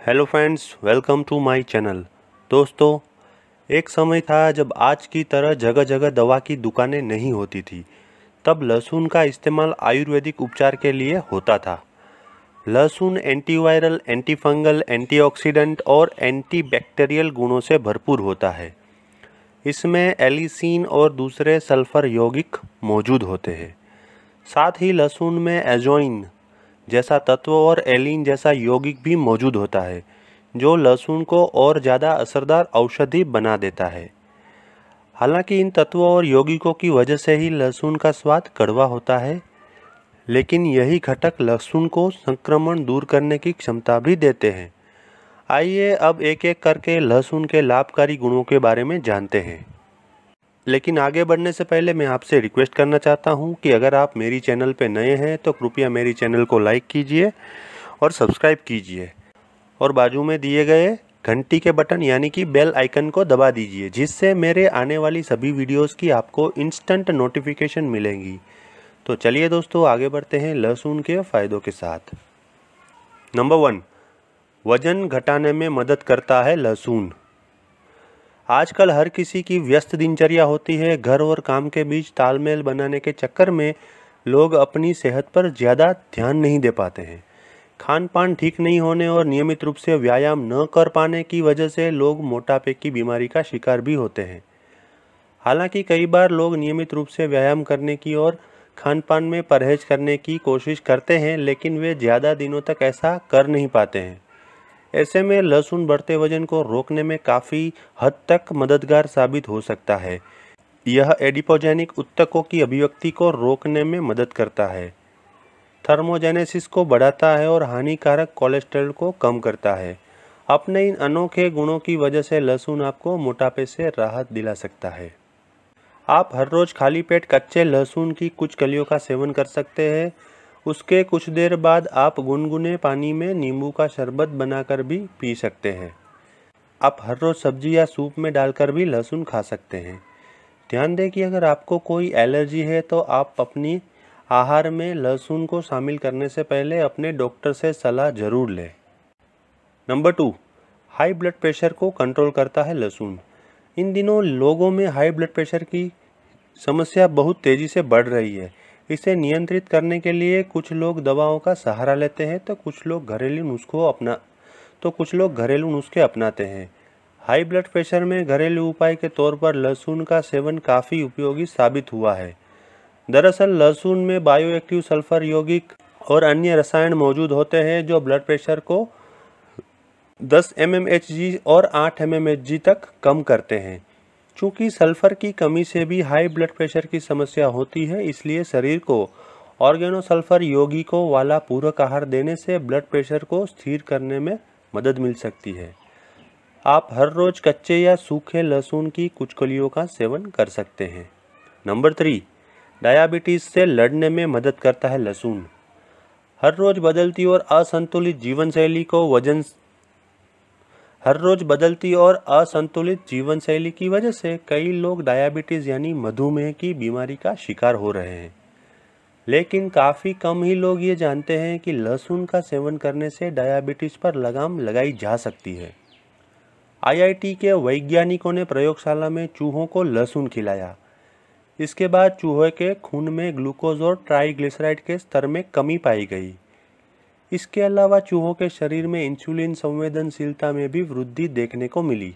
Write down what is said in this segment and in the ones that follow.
Hello friends, welcome to my channel. दोस्तों, एक समय था जब आज की तरह जगह जगह दवा की दुकानें नहीं होती थी। तब लहसुन का इस्तेमाल आयुर्वेदिक उपचार के लिए होता था। लहसुन एंटीवायरल, एंटीफंगल, एंटीऑक्सीडेंट और एंटीबैक्टीरियल गुणों से भरपूर होता है। इसमें एलिसीन और दूसरे सल्फर यौगिक मौजूद होते हैं। साथ ही लहसुन में एजोइन जैसा तत्व और एलिन जैसा यौगिक भी मौजूद होता है, जो लहसुन को और ज़्यादा असरदार औषधि बना देता है। हालांकि इन तत्वों और यौगिकों की वजह से ही लहसुन का स्वाद कड़वा होता है, लेकिन यही घटक लहसुन को संक्रमण दूर करने की क्षमता भी देते हैं। आइए अब एक एक करके लहसुन के लाभकारी गुणों के बारे में जानते हैं। लेकिन आगे बढ़ने से पहले मैं आपसे रिक्वेस्ट करना चाहता हूं कि अगर आप मेरी चैनल पर नए हैं तो कृपया मेरी चैनल को लाइक कीजिए और सब्सक्राइब कीजिए और बाजू में दिए गए घंटी के बटन यानी कि बेल आइकन को दबा दीजिए, जिससे मेरे आने वाली सभी वीडियोस की आपको इंस्टेंट नोटिफिकेशन मिलेंगी। तो चलिए दोस्तों, आगे बढ़ते हैं लहसुन के फ़ायदों के साथ। नंबर 1, वजन घटाने में मदद करता है लहसुन। आजकल हर किसी की व्यस्त दिनचर्या होती है। घर और काम के बीच तालमेल बनाने के चक्कर में लोग अपनी सेहत पर ज़्यादा ध्यान नहीं दे पाते हैं। खान पान ठीक नहीं होने और नियमित रूप से व्यायाम न कर पाने की वजह से लोग मोटापे की बीमारी का शिकार भी होते हैं। हालांकि कई बार लोग नियमित रूप से व्यायाम करने की और खान पान में परहेज करने की कोशिश करते हैं, लेकिन वे ज़्यादा दिनों तक ऐसा कर नहीं पाते हैं। ऐसे में लहसुन बढ़ते वजन को रोकने में काफ़ी हद तक मददगार साबित हो सकता है। यह एडिपोजेनिक ऊतकों की अभिव्यक्ति को रोकने में मदद करता है, थर्मोजेनेसिस को बढ़ाता है और हानिकारक कोलेस्ट्रॉल को कम करता है। अपने इन अनोखे गुणों की वजह से लहसुन आपको मोटापे से राहत दिला सकता है। आप हर रोज़ खाली पेट कच्चे लहसुन की कुछ कलियों का सेवन कर सकते हैं। उसके कुछ देर बाद आप गुनगुने पानी में नींबू का शरबत बनाकर भी पी सकते हैं। आप हर रोज़ सब्जी या सूप में डालकर भी लहसुन खा सकते हैं। ध्यान दें कि अगर आपको कोई एलर्जी है तो आप अपनी आहार में लहसुन को शामिल करने से पहले अपने डॉक्टर से सलाह जरूर लें। नंबर 2, हाई ब्लड प्रेशर को कंट्रोल करता है लहसुन। इन दिनों लोगों में हाई ब्लड प्रेशर की समस्या बहुत तेज़ी से बढ़ रही है। इसे नियंत्रित करने के लिए कुछ लोग दवाओं का सहारा लेते हैं तो कुछ लोग घरेलू नुस्खे अपनाते हैं। हाई ब्लड प्रेशर में घरेलू उपाय के तौर पर लहसुन का सेवन काफ़ी उपयोगी साबित हुआ है। दरअसल लहसुन में बायोएक्टिव सल्फर यौगिक और अन्य रसायन मौजूद होते हैं जो ब्लड प्रेशर को 10 mmHg और 8 mmHg तक कम करते हैं। चूँकि सल्फर की कमी से भी हाई ब्लड प्रेशर की समस्या होती है, इसलिए शरीर को ऑर्गेनोसल्फर यौगिकों वाला पूरक आहार देने से ब्लड प्रेशर को स्थिर करने में मदद मिल सकती है। आप हर रोज़ कच्चे या सूखे लहसुन की कुछ कलियों का सेवन कर सकते हैं। नंबर 3, डायबिटीज़ से लड़ने में मदद करता है लहसुन। हर रोज़ बदलती और असंतुलित जीवन शैली की वजह से कई लोग डायबिटीज़ यानी मधुमेह की बीमारी का शिकार हो रहे हैं। लेकिन काफ़ी कम ही लोग ये जानते हैं कि लहसुन का सेवन करने से डायबिटीज़ पर लगाम लगाई जा सकती है। IIT के वैज्ञानिकों ने प्रयोगशाला में चूहों को लहसुन खिलाया। इसके बाद चूहे के खून में ग्लूकोज और ट्राइग्लिसराइड के स्तर में कमी पाई गई। इसके अलावा चूहों के शरीर में इंसुलिन संवेदनशीलता में भी वृद्धि देखने को मिली।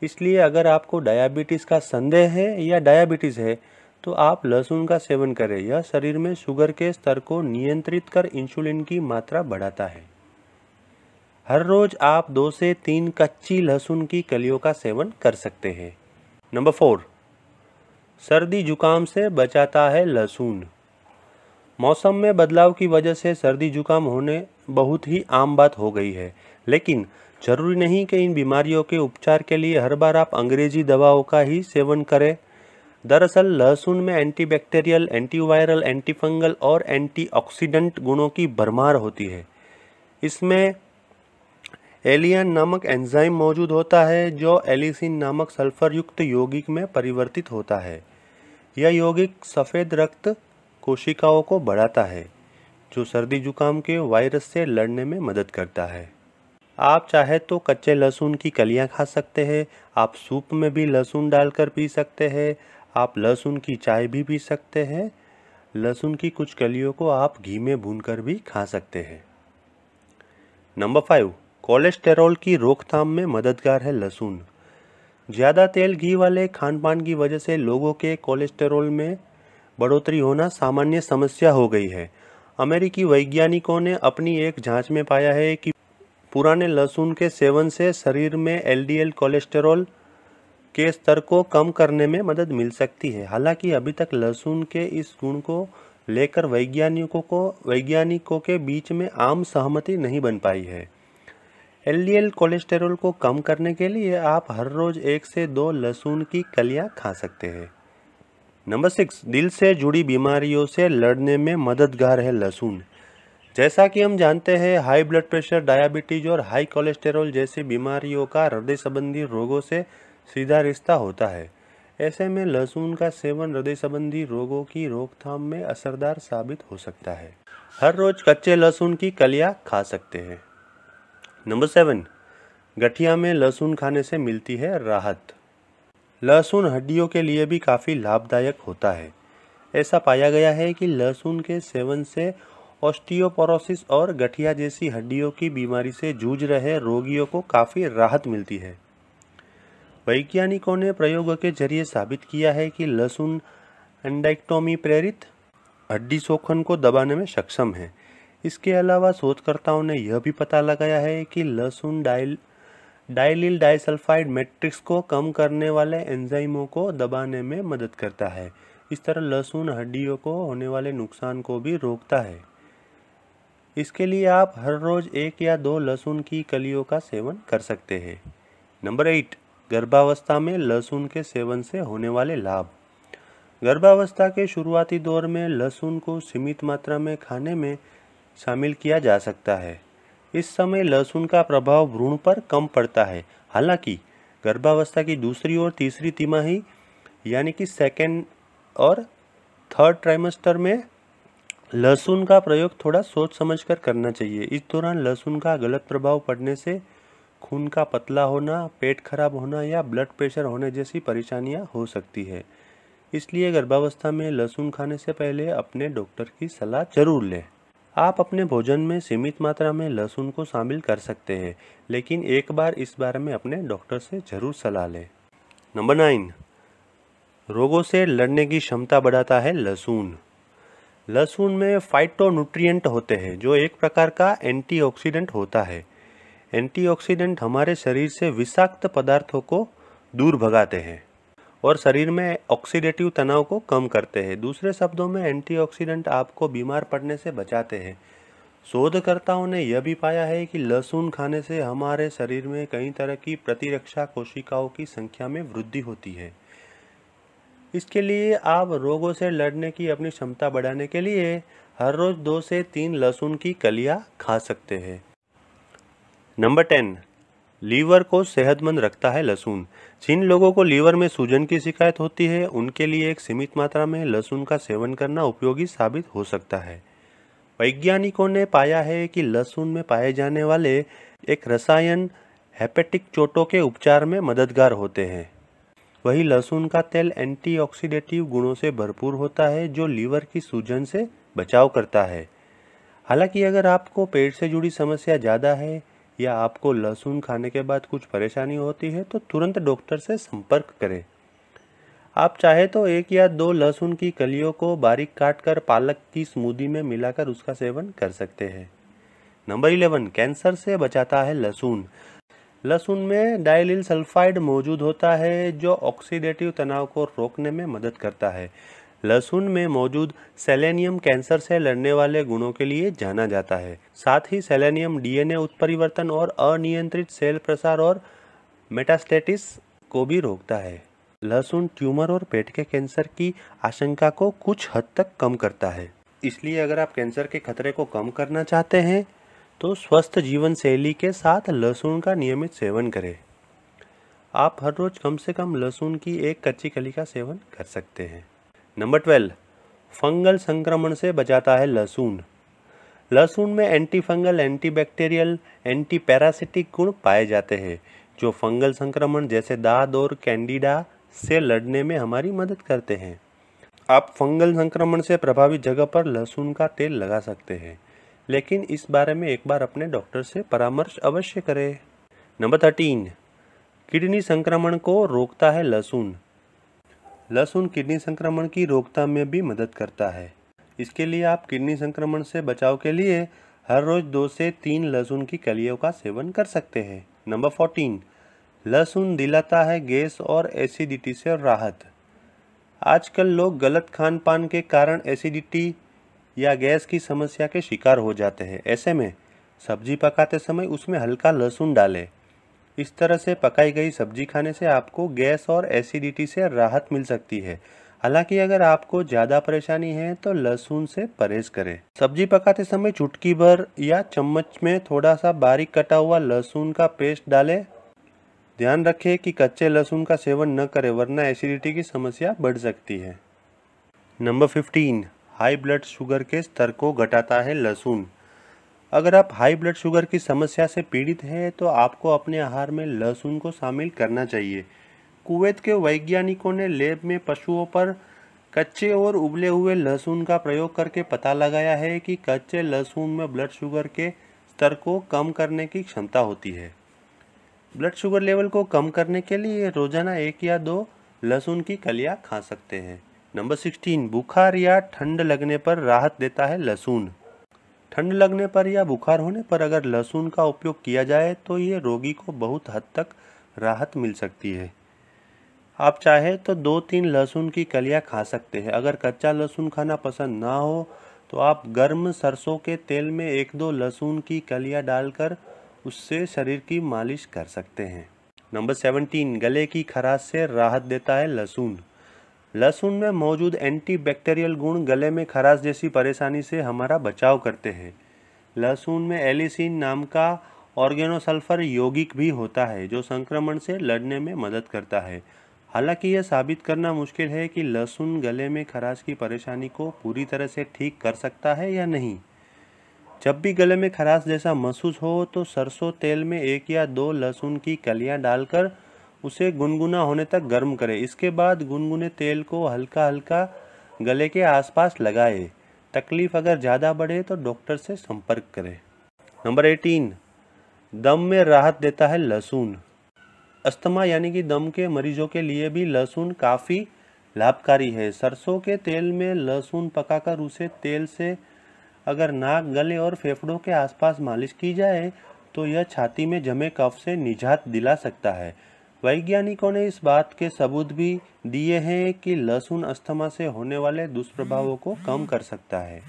इसलिए अगर आपको डायबिटीज़ का संदेह है या डायबिटीज़ है तो आप लहसुन का सेवन करें। यह शरीर में शुगर के स्तर को नियंत्रित कर इंसुलिन की मात्रा बढ़ाता है। हर रोज़ आप 2 से 3 कच्ची लहसुन की कलियों का सेवन कर सकते हैं। नंबर 4, सर्दी जुकाम से बचाता है लहसुन। मौसम में बदलाव की वजह से सर्दी जुकाम होने बहुत ही आम बात हो गई है, लेकिन जरूरी नहीं कि इन बीमारियों के उपचार के लिए हर बार आप अंग्रेजी दवाओं का ही सेवन करें। दरअसल लहसुन में एंटीबैक्टीरियल, एंटीवायरल, एंटीफंगल और एंटीऑक्सीडेंट गुणों की भरमार होती है। इसमें एलियन नामक एंजाइम मौजूद होता है जो एलिसिन नामक सल्फर युक्त यौगिक में परिवर्तित होता है। यह यौगिक सफ़ेद रक्त कोशिकाओं को बढ़ाता है, जो सर्दी जुकाम के वायरस से लड़ने में मदद करता है। आप चाहे तो कच्चे लहसुन की कलियां खा सकते हैं, आप सूप में भी लहसुन डालकर पी सकते हैं, आप लहसुन की चाय भी पी सकते हैं। लहसुन की कुछ कलियों को आप घी में भूनकर भी खा सकते हैं। नंबर 5, कोलेस्टेरॉल की रोकथाम में मददगार है लहसुन। ज़्यादा तेल घी वाले खान पान की वजह से लोगों के कोलेस्टेरॉल में बढ़ोतरी होना सामान्य समस्या हो गई है। अमेरिकी वैज्ञानिकों ने अपनी एक जांच में पाया है कि पुराने लहसुन के सेवन से शरीर में एलडीएल कोलेस्टेरॉल के स्तर को कम करने में मदद मिल सकती है। हालांकि अभी तक लहसुन के इस गुण को लेकर वैज्ञानिकों के बीच में आम सहमति नहीं बन पाई है। एलडीएल कोलेस्टेरॉल को कम करने के लिए आप हर रोज 1 से 2 लहसुन की कलियां खा सकते हैं। नंबर 6, दिल से जुड़ी बीमारियों से लड़ने में मददगार है लहसुन। जैसा कि हम जानते हैं, हाई ब्लड प्रेशर, डायबिटीज और हाई कोलेस्टेरॉल जैसी बीमारियों का हृदय संबंधी रोगों से सीधा रिश्ता होता है। ऐसे में लहसुन का सेवन हृदय संबंधी रोगों की रोकथाम में असरदार साबित हो सकता है। हर रोज कच्चे लहसुन की कलियां खा सकते हैं। नंबर 7, गठिया में लहसुन खाने से मिलती है राहत। लहसुन हड्डियों के लिए भी काफ़ी लाभदायक होता है। ऐसा पाया गया है कि लहसुन के सेवन से ऑस्टियोपोरोसिस और गठिया जैसी हड्डियों की बीमारी से जूझ रहे रोगियों को काफ़ी राहत मिलती है। वैज्ञानिकों ने प्रयोगों के जरिए साबित किया है कि लहसुन एंडाइक्टोमी प्रेरित हड्डी शोषण को दबाने में सक्षम है। इसके अलावा शोधकर्ताओं ने यह भी पता लगाया है कि लहसुन डाइलिल डाइसल्फाइड मैट्रिक्स को कम करने वाले एंजाइमों को दबाने में मदद करता है। इस तरह लहसुन हड्डियों को होने वाले नुकसान को भी रोकता है। इसके लिए आप हर रोज 1 या 2 लहसुन की कलियों का सेवन कर सकते हैं। नंबर 8, गर्भावस्था में लहसुन के सेवन से होने वाले लाभ। गर्भावस्था के शुरुआती दौर में लहसुन को सीमित मात्रा में खाने में शामिल किया जा सकता है। इस समय लहसुन का प्रभाव भ्रूण पर कम पड़ता है। हालांकि गर्भावस्था की दूसरी और तीसरी तिमाही यानी कि सेकेंड और थर्ड ट्राइमेस्टर में लहसुन का प्रयोग थोड़ा सोच समझकर करना चाहिए। इस दौरान लहसुन का गलत प्रभाव पड़ने से खून का पतला होना, पेट खराब होना या ब्लड प्रेशर होने जैसी परेशानियां हो सकती है। इसलिए गर्भावस्था में लहसुन खाने से पहले अपने डॉक्टर की सलाह जरूर लें। आप अपने भोजन में सीमित मात्रा में लहसुन को शामिल कर सकते हैं, लेकिन एक बार इस बारे में अपने डॉक्टर से जरूर सलाह लें। नंबर 9, रोगों से लड़ने की क्षमता बढ़ाता है लहसुन। लहसुन में फाइटोन्यूट्रिएंट होते हैं जो एक प्रकार का एंटीऑक्सीडेंट होता है। एंटीऑक्सीडेंट हमारे शरीर से विषाक्त पदार्थों को दूर भगाते हैं और शरीर में ऑक्सीडेटिव तनाव को कम करते हैं। दूसरे शब्दों में एंटीऑक्सीडेंट आपको बीमार पड़ने से बचाते हैं। शोधकर्ताओं ने यह भी पाया है कि लहसुन खाने से हमारे शरीर में कई तरह की प्रतिरक्षा कोशिकाओं की संख्या में वृद्धि होती है। इसके लिए आप रोगों से लड़ने की अपनी क्षमता बढ़ाने के लिए हर रोज 2 से 3 लहसुन की कलियां खा सकते हैं। नंबर 10, लीवर को सेहतमंद रखता है लहसुन। जिन लोगों को लीवर में सूजन की शिकायत होती है, उनके लिए एक सीमित मात्रा में लहसुन का सेवन करना उपयोगी साबित हो सकता है। वैज्ञानिकों ने पाया है कि लहसुन में पाए जाने वाले एक रसायन हेपेटिक चोटों के उपचार में मददगार होते हैं। वही लहसुन का तेल एंटीऑक्सीडेटिव गुणों से भरपूर होता है जो लीवर की सूजन से बचाव करता है। हालांकि अगर आपको पेट से जुड़ी समस्या ज़्यादा है या आपको लहसुन खाने के बाद कुछ परेशानी होती है तो तुरंत डॉक्टर से संपर्क करें। आप चाहे तो 1 या 2 लहसुन की कलियों को बारीक काटकर पालक की स्मूदी में मिलाकर उसका सेवन कर सकते हैं। नंबर 11, कैंसर से बचाता है लहसुन। लहसुन में डाइलिल सल्फाइड मौजूद होता है जो ऑक्सीडेटिव तनाव को रोकने में मदद करता है। लहसुन में मौजूद सेलेनियम कैंसर से लड़ने वाले गुणों के लिए जाना जाता है। साथ ही सेलेनियम डीएनए उत्परिवर्तन और अनियंत्रित सेल प्रसार और मेटास्टेसिस को भी रोकता है। लहसुन ट्यूमर और पेट के कैंसर की आशंका को कुछ हद तक कम करता है। इसलिए अगर आप कैंसर के खतरे को कम करना चाहते हैं तो स्वस्थ जीवन शैली के साथ लहसुन का नियमित सेवन करें। आप हर रोज कम से कम लहसुन की 1 कच्ची कली का सेवन कर सकते हैं। नंबर 12, फंगल संक्रमण से बचाता है लहसुन। लहसुन में anti fungal, anti bacterial, anti parasitic गुण पाए जाते हैं जो फंगल संक्रमण जैसे दाद और कैंडिडा से लड़ने में हमारी मदद करते हैं। आप फंगल संक्रमण से प्रभावित जगह पर लहसुन का तेल लगा सकते हैं, लेकिन इस बारे में एक बार अपने डॉक्टर से परामर्श अवश्य करें। नंबर 13, किडनी संक्रमण को रोकता है लहसुन। लहसुन किडनी संक्रमण की रोकथाम में भी मदद करता है। इसके लिए आप किडनी संक्रमण से बचाव के लिए हर रोज 2 से 3 लहसुन की कलियों का सेवन कर सकते हैं। नंबर 14, लहसुन दिलाता है गैस और एसिडिटी से राहत। आजकल लोग गलत खान पान के कारण एसिडिटी या गैस की समस्या के शिकार हो जाते हैं। ऐसे में सब्जी पकाते समय उसमें हल्का लहसुन डालें। इस तरह से पकाई गई सब्जी खाने से आपको गैस और एसिडिटी से राहत मिल सकती है। हालांकि अगर आपको ज़्यादा परेशानी है तो लहसुन से परहेज करें। सब्जी पकाते समय चुटकी भर या चम्मच में थोड़ा सा बारीक कटा हुआ लहसुन का पेस्ट डालें। ध्यान रखें कि कच्चे लहसुन का सेवन न करें, वरना एसिडिटी की समस्या बढ़ सकती है। नंबर 15, हाई ब्लड शुगर के स्तर को घटाता है लहसुन। अगर आप हाई ब्लड शुगर की समस्या से पीड़ित हैं तो आपको अपने आहार में लहसुन को शामिल करना चाहिए। कुवैत के वैज्ञानिकों ने लैब में पशुओं पर कच्चे और उबले हुए लहसुन का प्रयोग करके पता लगाया है कि कच्चे लहसुन में ब्लड शुगर के स्तर को कम करने की क्षमता होती है। ब्लड शुगर लेवल को कम करने के लिए रोजाना 1 या 2 लहसुन की कलियां खा सकते हैं। नंबर 16, बुखार या ठंड लगने पर राहत देता है लहसुन। ठंड लगने पर या बुखार होने पर अगर लहसुन का उपयोग किया जाए तो ये रोगी को बहुत हद तक राहत मिल सकती है। आप चाहे तो 2-3 लहसुन की कलियां खा सकते हैं। अगर कच्चा लहसुन खाना पसंद ना हो तो आप गर्म सरसों के तेल में 1-2 लहसुन की कलियां डालकर उससे शरीर की मालिश कर सकते हैं। नंबर 17, गले की खराश से राहत देता है लहसुन। लहसुन में मौजूद एंटी बैक्टीरियल गुण गले में खराश जैसी परेशानी से हमारा बचाव करते हैं। लहसुन में एलिसिन नाम का ऑर्गेनोसल्फर यौगिक भी होता है जो संक्रमण से लड़ने में मदद करता है। हालांकि यह साबित करना मुश्किल है कि लहसुन गले में खराश की परेशानी को पूरी तरह से ठीक कर सकता है या नहीं। जब भी गले में खराश जैसा महसूस हो तो सरसों तेल में 1 या 2 लहसुन की कलियां डालकर उसे गुनगुना होने तक गर्म करें। इसके बाद गुनगुने तेल को हल्का हल्का गले के आसपास लगाएं। तकलीफ अगर ज़्यादा बढ़े तो डॉक्टर से संपर्क करें। नंबर 18, दम में राहत देता है लहसुन। अस्थमा यानी कि दम के मरीजों के लिए भी लहसुन काफ़ी लाभकारी है। सरसों के तेल में लहसुन पकाकर उसे तेल से अगर नाक, गले और फेफड़ों के आसपास मालिश की जाए तो यह छाती में जमे कफ से निजात दिला सकता है। वैज्ञानिकों ने इस बात के सबूत भी दिए हैं कि लहसुन अस्थमा से होने वाले दुष्प्रभावों को कम कर सकता है।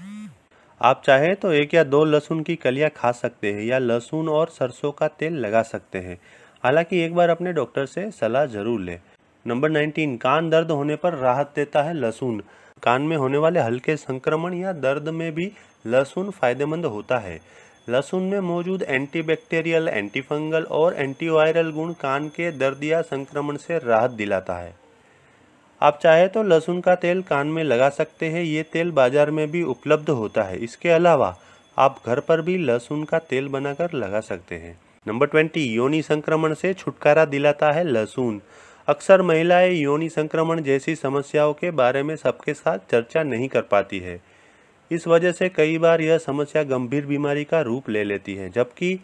आप चाहे तो 1 या 2 लहसुन की कलियां खा सकते हैं या लहसुन और सरसों का तेल लगा सकते हैं। हालांकि एक बार अपने डॉक्टर से सलाह जरूर लें। नंबर 19, कान दर्द होने पर राहत देता है लहसुन। कान में होने वाले हल्के संक्रमण या दर्द में भी लहसुन फायदेमंद होता है। लहसुन में मौजूद एंटीबैक्टीरियल, एंटीफंगल और एंटीवायरल गुण कान के दर्द या संक्रमण से राहत दिलाता है। आप चाहे तो लहसुन का तेल कान में लगा सकते हैं। ये तेल बाजार में भी उपलब्ध होता है। इसके अलावा आप घर पर भी लहसुन का तेल बनाकर लगा सकते हैं। नंबर 20, योनि संक्रमण से छुटकारा दिलाता है लहसुन। अक्सर महिलाएं योनि संक्रमण जैसी समस्याओं के बारे में सबके साथ चर्चा नहीं कर पाती है। इस वजह से कई बार यह समस्या गंभीर बीमारी का रूप ले लेती है, जबकि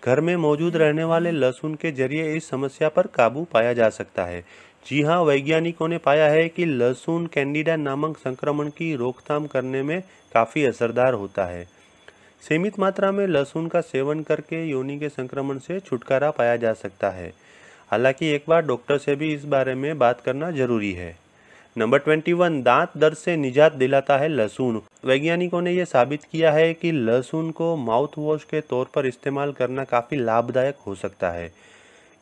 घर में मौजूद रहने वाले लहसुन के जरिए इस समस्या पर काबू पाया जा सकता है। जी हाँ, वैज्ञानिकों ने पाया है कि लहसुन कैंडिडा नामक संक्रमण की रोकथाम करने में काफ़ी असरदार होता है। सीमित मात्रा में लहसुन का सेवन करके योनि के संक्रमण से छुटकारा पाया जा सकता है। हालांकि एक बार डॉक्टर से भी इस बारे में बात करना जरूरी है। नंबर 21, दांत दर्द से निजात दिलाता है लहसुन। वैज्ञानिकों ने यह साबित किया है कि लहसुन को माउथ वॉश के तौर पर इस्तेमाल करना काफ़ी लाभदायक हो सकता है।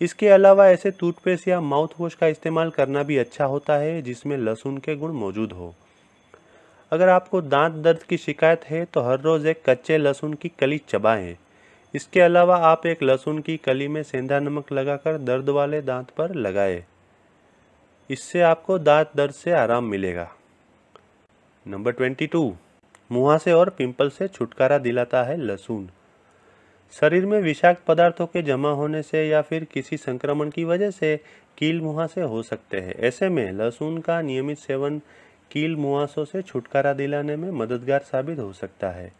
इसके अलावा ऐसे टूथपेस्ट या माउथ वॉश का इस्तेमाल करना भी अच्छा होता है जिसमें लहसुन के गुण मौजूद हो। अगर आपको दांत दर्द की शिकायत है तो हर रोज़ एक कच्चे लहसुन की कली चबाएं। इसके अलावा आप एक लहसुन की कली में सेंधा नमक लगाकर दर्द वाले दांत पर लगाएं। इससे आपको दांत दर्द से आराम मिलेगा। नंबर 22, मुहासे और पिंपल से छुटकारा दिलाता है लहसुन। शरीर में विषाक्त पदार्थों के जमा होने से या फिर किसी संक्रमण की वजह से कील मुहासे हो सकते हैं। ऐसे में लहसुन का नियमित सेवन कील मुहासों से छुटकारा दिलाने में मददगार साबित हो सकता है।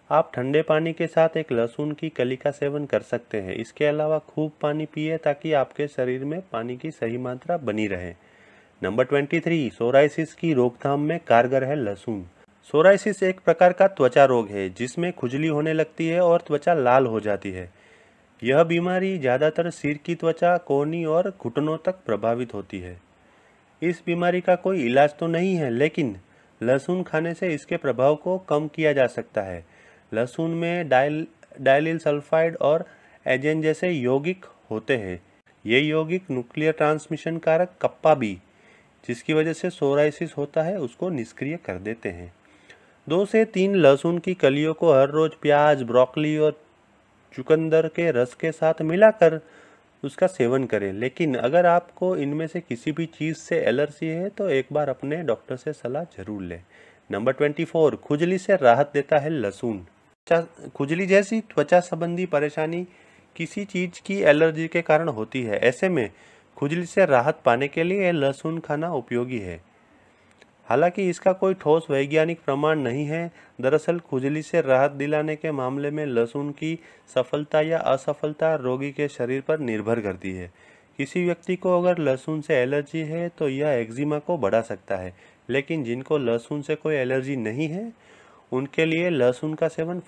आप ठंडे पानी के साथ एक लहसुन की कली का सेवन कर सकते हैं। इसके अलावा खूब पानी पिए ताकि आपके शरीर में पानी की सही मात्रा बनी रहे। नंबर 23, सोराइसिस की रोकथाम में कारगर है लहसुन। सोराइसिस एक प्रकार का त्वचा रोग है जिसमें खुजली होने लगती है और त्वचा लाल हो जाती है। यह बीमारी ज़्यादातर सिर की त्वचा, कोहनी और घुटनों तक प्रभावित होती है। इस बीमारी का कोई इलाज तो नहीं है, लेकिन लहसुन खाने से इसके प्रभाव को कम किया जा सकता है। लहसुन में डाइलिल सल्फाइड और एजेन जैसे यौगिक होते हैं। ये यौगिक न्यूक्लियर ट्रांसमिशन कारक कप्पा बी, जिसकी वजह से सोराइसिस होता है, उसको निष्क्रिय कर देते हैं। 2 से 3 लहसुन की कलियों को हर रोज प्याज, ब्रोकली और चुकंदर के रस के साथ मिलाकर उसका सेवन करें। लेकिन अगर आपको इनमें से किसी भी चीज़ से एलर्जी है तो एक बार अपने डॉक्टर से सलाह जरूर लें। नंबर 24, खुजली से राहत देता है लहसुन। खुजली जैसी त्वचा संबंधी परेशानी किसी चीज़ की एलर्जी के कारण होती है। ऐसे में खुजली से राहत पाने के लिए लहसुन खाना उपयोगी है। हालांकि इसका कोई ठोस वैज्ञानिक प्रमाण नहीं है। दरअसल खुजली से राहत दिलाने के मामले में लहसुन की सफलता या असफलता रोगी के शरीर पर निर्भर करती है। किसी व्यक्ति को अगर लहसुन से एलर्जी है तो यह एक्जिमा को बढ़ा सकता है, लेकिन जिनको लहसुन से कोई एलर्जी नहीं है उनके लिए लहसुन का सेवन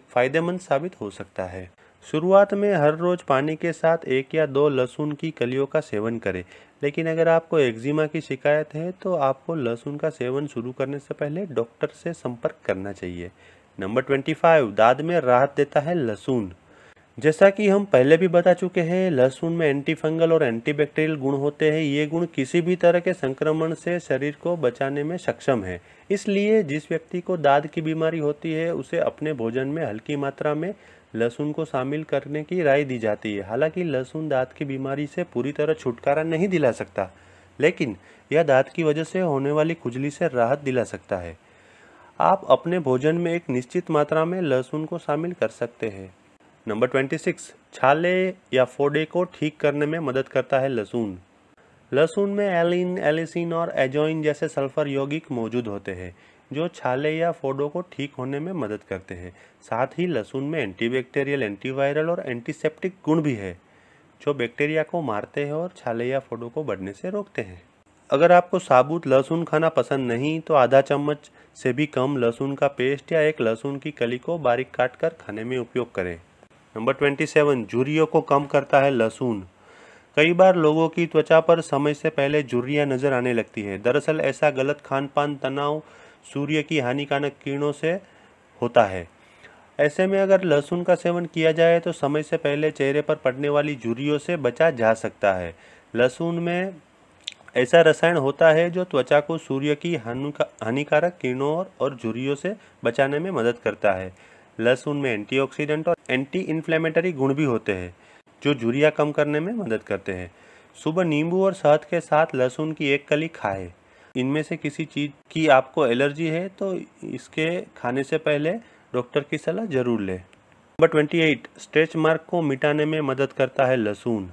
फायदेमंद साबित हो सकता है। शुरुआत में हर रोज पानी के साथ 1 या 2 लहसुन की कलियों का सेवन करें, लेकिन अगर आपको एक्जिमा की शिकायत है तो आपको लहसुन का सेवन शुरू करने से पहले डॉक्टर से संपर्क करना चाहिए। नंबर 25, दाद में राहत देता है लहसुन। जैसा कि हम पहले भी बता चुके हैं, लहसुन में एंटी फंगल और एंटीबैक्टीरियल गुण होते हैं। ये गुण किसी भी तरह के संक्रमण से शरीर को बचाने में सक्षम है। इसलिए जिस व्यक्ति को दाद की बीमारी होती है उसे अपने भोजन में हल्की मात्रा में लहसुन को शामिल करने की राय दी जाती है। हालांकि लहसुन दांत की बीमारी से पूरी तरह छुटकारा नहीं दिला सकता, लेकिन यह दांत की वजह से होने वाली खुजली से राहत दिला सकता है। आप अपने भोजन में एक निश्चित मात्रा में लहसुन को शामिल कर सकते हैं। नंबर 26, छाले या फोड़े को ठीक करने में मदद करता है लहसुन। लहसुन में एलिन, एलिसिन और एजोइन जैसे सल्फर यौगिक मौजूद होते हैं जो छाले या फोड़ों को ठीक होने में मदद करते हैं। साथ ही लहसुन में एंटीबैक्टीरियल, एंटीवायरल और एंटीसेप्टिक गुण भी है जो बैक्टीरिया को मारते हैं और छाले या फोड़ों को बढ़ने से रोकते हैं। अगर आपको साबुत लहसुन खाना पसंद नहीं तो आधा चम्मच से भी कम लहसुन का पेस्ट या एक लहसुन की कली को बारीक काट कर खाने में उपयोग करें। नंबर 27, झुर्रियों को कम करता है लहसुन। कई बार लोगों की त्वचा पर समय से पहले झुर्रियां नजर आने लगती है। दरअसल ऐसा गलत खान पान, तनाव, सूर्य की हानिकारक किरणों से होता है। ऐसे में अगर लहसुन का सेवन किया जाए तो समय से पहले चेहरे पर पड़ने वाली झुर्रियों से बचा जा सकता है। लहसुन में ऐसा रसायन होता है जो त्वचा को सूर्य की हानिकारक किरणों और झुर्रियों से बचाने में मदद करता है। लहसुन में एंटीऑक्सीडेंट और एंटी इन्फ्लेमेटरी गुण भी होते हैं जो झुर्रियां कम करने में मदद करते हैं। सुबह नींबू और शहद के साथ लहसुन की एक कली खाएं। इनमें से किसी चीज़ की आपको एलर्जी है तो इसके खाने से पहले डॉक्टर की सलाह जरूर लें। नंबर 28, स्ट्रेच मार्क को मिटाने में मदद करता है लहसुन।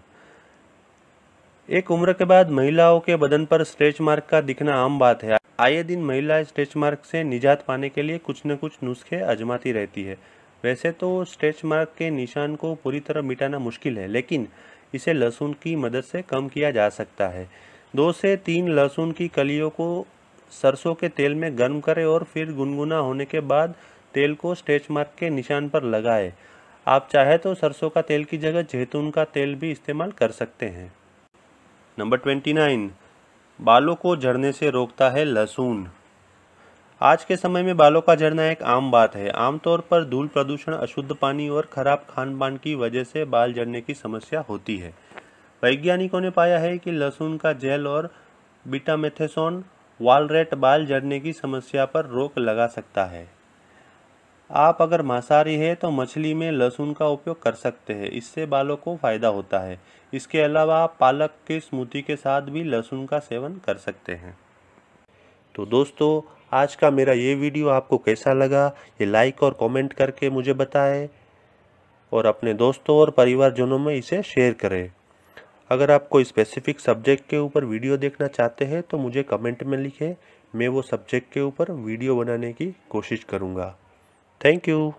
एक उम्र के बाद महिलाओं के बदन पर स्ट्रेच मार्क का दिखना आम बात है। आए दिन महिलाएं स्ट्रेच मार्क से निजात पाने के लिए कुछ न कुछ नुस्खे आजमाती रहती है। वैसे तो स्ट्रेच मार्क के निशान को पूरी तरह मिटाना मुश्किल है, लेकिन इसे लहसुन की मदद से कम किया जा सकता है। 2 से 3 लहसुन की कलियों को सरसों के तेल में गर्म करें और फिर गुनगुना होने के बाद तेल को स्ट्रेच मार्क के निशान पर लगाएं। आप चाहे तो सरसों का तेल की जगह जैतून का तेल भी इस्तेमाल कर सकते हैं। नंबर 29, बालों को झड़ने से रोकता है लहसुन। आज के समय में बालों का झड़ना एक आम बात है। आमतौर पर धूल प्रदूषण, अशुद्ध पानी और खराब खान पान की वजह से बाल झड़ने की समस्या होती है। वैज्ञानिकों ने पाया है कि लहसुन का जेल और बीटामेथेसोन वालरेट बाल झड़ने की समस्या पर रोक लगा सकता है। आप अगर मांसाहारी हैं तो मछली में लहसुन का उपयोग कर सकते हैं, इससे बालों को फायदा होता है। इसके अलावा आप पालक की स्मूदी के साथ भी लहसुन का सेवन कर सकते हैं। तो दोस्तों, आज का मेरा ये वीडियो आपको कैसा लगा ये लाइक और कमेंट करके मुझे बताएं और अपने दोस्तों और परिवारजनों में इसे शेयर करें। अगर आप कोई स्पेसिफिक सब्जेक्ट के ऊपर वीडियो देखना चाहते हैं तो मुझे कमेंट में लिखें, मैं वो सब्जेक्ट के ऊपर वीडियो बनाने की कोशिश करूँगा। Thank you.